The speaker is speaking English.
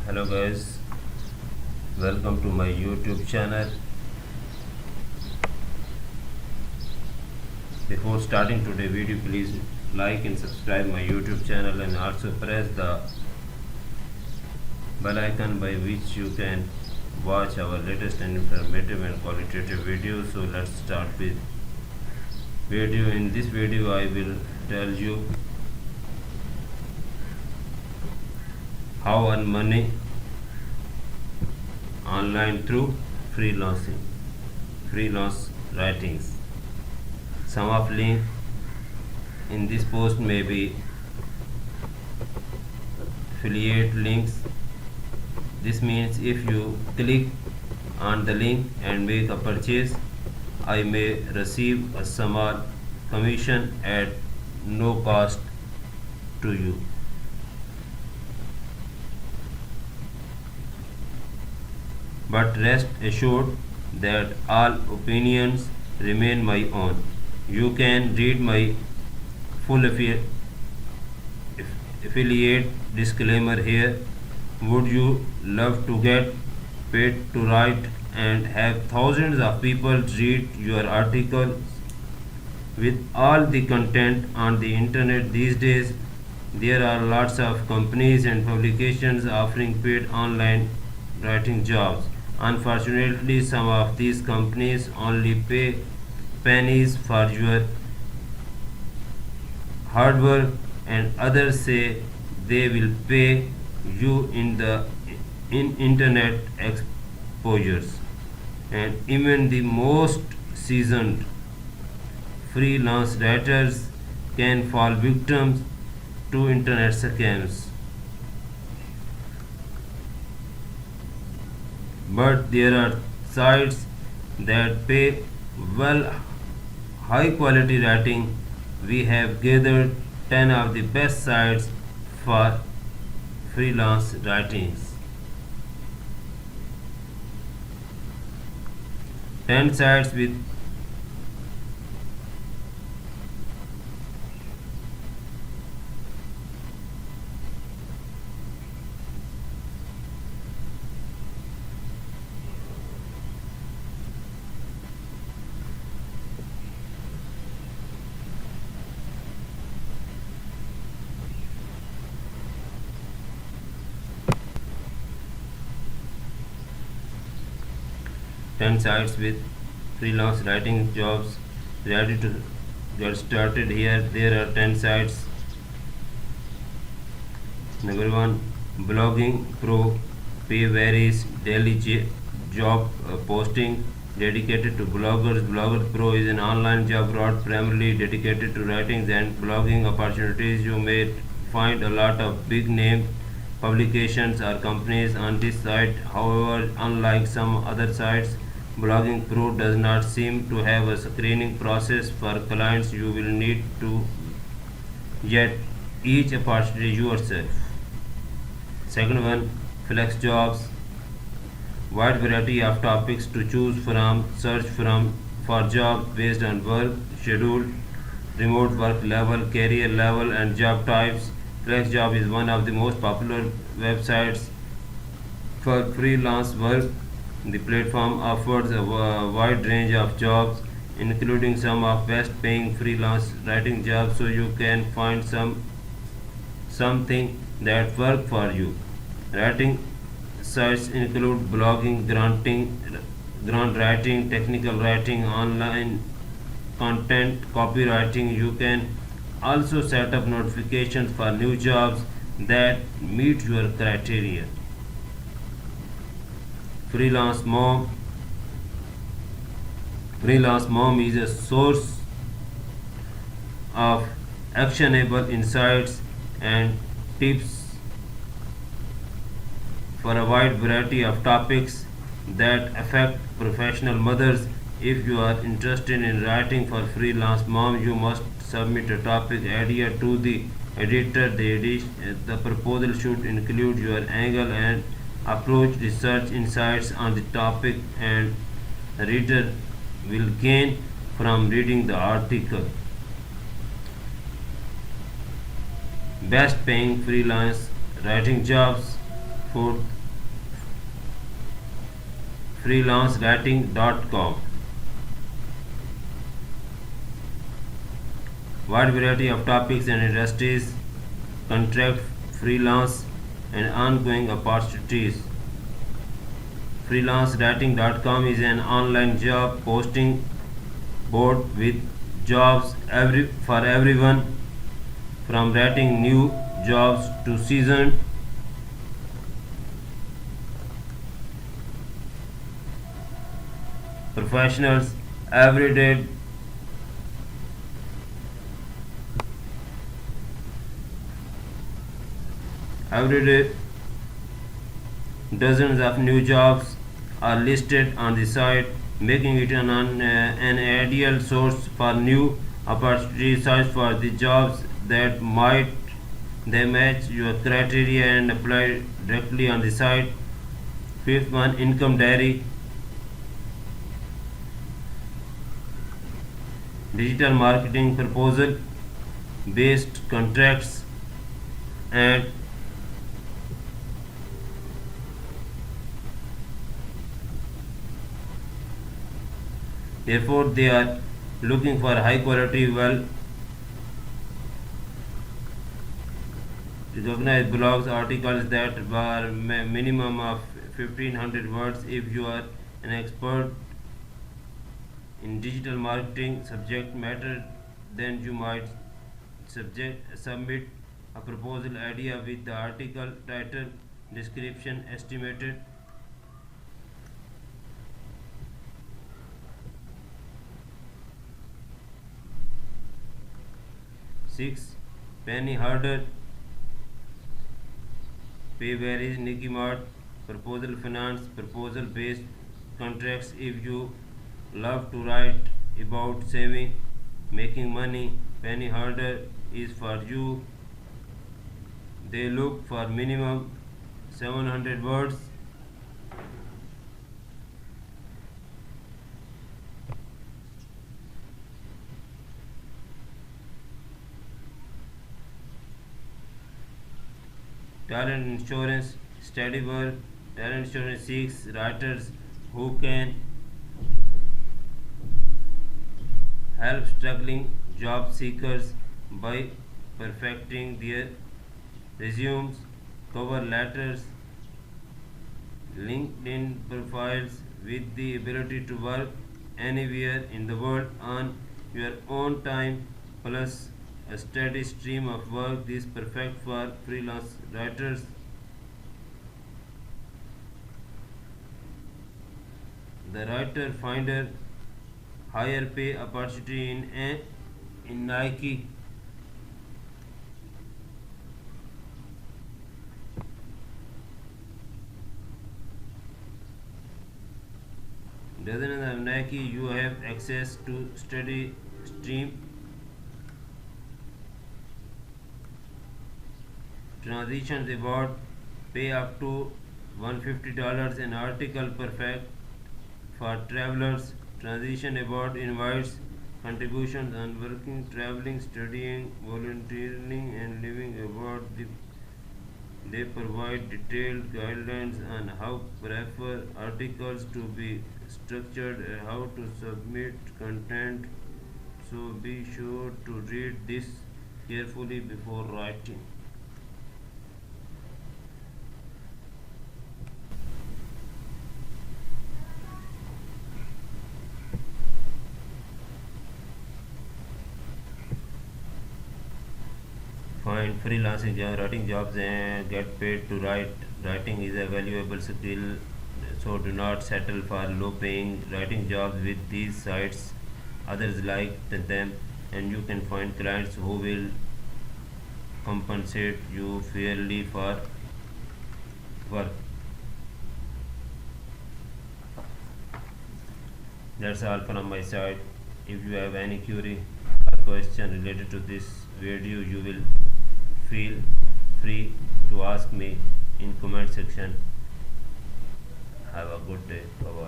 Hello guys, welcome to my YouTube channel. Before starting today's video, please like and subscribe my YouTube channel and also press the bell icon by which you can watch our latest and informative and qualitative videos. So let's start with video. In this video I will tell you how earn money online through freelance writings. Some of link in this post may be affiliate links. This means if you click on the link and make a purchase, I may receive a small commission at no cost to you. But rest assured that all opinions remain my own. You can read my full affiliate disclaimer here. Would you love to get paid to write and have thousands of people read your article? With all the content on the internet these days, there are lots of companies and publications offering paid online writing jobs. Unfortunately, some of these companies only pay pennies for your hard work, and others say they will pay you in internet exposures. And even the most seasoned freelance writers can fall victims to internet scams. But there are sites that pay well. High quality writing. We have gathered 10 of the best sites for freelance writings. 10 sites with 10 sites with freelance writing jobs ready to get started. Here there are 10 sites. Number 1, Blogging Pro. Pay varies. Daily job posting dedicated to bloggers. Blogger Pro is an online job board primarily dedicated to writing and blogging opportunities. You may find a lot of big name publications or companies on this site. However, unlike some other sites, Blogging Pro does not seem to have a screening process for clients. You will need to get each opportunity yourself. Second one, Flex Jobs. Wide variety of topics to choose from. Search for jobs based on work schedule, remote work level, career level, and job types. Flex Job is one of the most popular websites for freelance work. The platform offers a wide range of jobs, including some of best paying freelance writing jobs, so you can find something that works for you. Writing sites include blogging, grant writing, technical writing, online content, copywriting. You can also set up notifications for new jobs that meet your criteria. Freelance Mom. Freelance Mom is a source of actionable insights and tips for a wide variety of topics that affect professional mothers. If you are interested in writing for Freelance Mom, you must submit a topic idea to the editor. The proposal should include your angle and approach, research insights on the topic, and the reader will gain from reading the article. Best paying freelance writing jobs. Fourth, freelancewriting.com. Wide variety of topics and industries, contract, freelance, and ongoing opportunities. Freelancewriting.com is an online job posting board with jobs for everyone, from writing new jobs to seasoned professionals. Every day dozens of new jobs are listed on the site, making it an ideal source for new opportunities. Search for the jobs that match your criteria and apply directly on the site. Fifth one, income diary. Digital marketing proposal based contracts and therefore they are looking for high quality, well recognized blogs articles that are minimum of 1500 words. If you are an expert in digital marketing subject matter, then you might submit a proposal idea with the article title, description, estimated. Six, Penny Harder, pay varies, Nicky Mart, proposal finance, proposal based contracts. If you love to write about saving, making money, Penny Harder is for you. They look for minimum 700 words. Talent insurance, steady work. Talent insurance seeks writers who can help struggling job seekers by perfecting their resumes, cover letters, LinkedIn profiles, with the ability to work anywhere in the world on your own time, plus a steady stream of work. This is perfect for freelance writers. The writer finder, higher pay opportunity in Nike. Rather than Nike, you have access to steady stream transitions award, pay up to $150 an article, perfect for travelers. Transition award invites contributions on working, traveling, studying, volunteering, and living abroad. They provide detailed guidelines on how prefer articles to be structured and how to submit content. So be sure to read this carefully before writing. Find freelancing job, writing jobs and get paid to write. Writing is a valuable skill, so do not settle for low paying writing jobs with these sites. Others like them, and you can find clients who will compensate you fairly for work. That's all from my side. If you have any query or question related to this video, you will feel free to ask me in comment section. Have a good day. Bye bye.